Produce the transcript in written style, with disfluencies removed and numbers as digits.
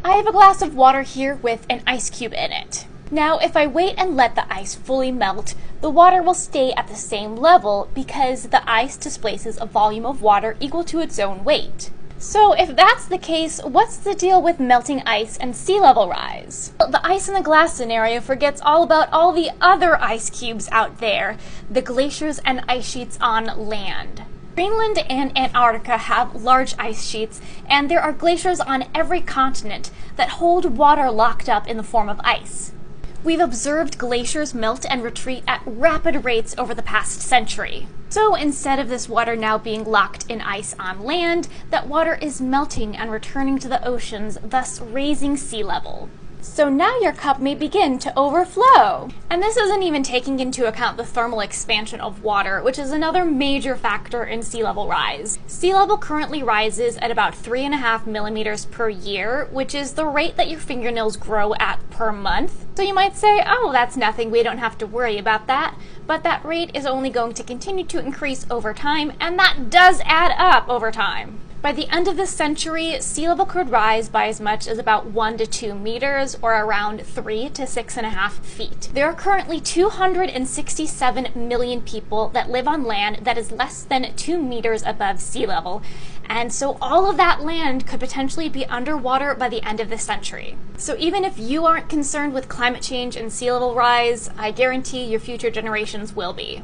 I have a glass of water here with an ice cube in it. Now, if I wait and let the ice fully melt, the water will stay at the same level because the ice displaces a volume of water equal to its own weight. So if that's the case, what's the deal with melting ice and sea level rise? Well, the ice in the glass scenario forgets all about all the other ice cubes out there, the glaciers and ice sheets on land. Greenland and Antarctica have large ice sheets, and there are glaciers on every continent that hold water locked up in the form of ice. We've observed glaciers melt and retreat at rapid rates over the past century. So instead of this water now being locked in ice on land, that water is melting and returning to the oceans, thus raising sea level. So now your cup may begin to overflow. And this isn't even taking into account the thermal expansion of water, which is another major factor in sea level rise. Sea level currently rises at about 3.5 millimeters per year, which is the rate that your fingernails grow at per month. So you might say, oh, that's nothing, we don't have to worry about that. But that rate is only going to continue to increase over time, and that does add up over time. By the end of this century, sea level could rise by as much as about 1 to 2 meters, or around 3 to 6.5 feet. There are currently 267 million people that live on land that is less than 2 meters above sea level, and so all of that land could potentially be underwater by the end of this century. So even if you aren't concerned with climate change and sea level rise, I guarantee your future generations will be.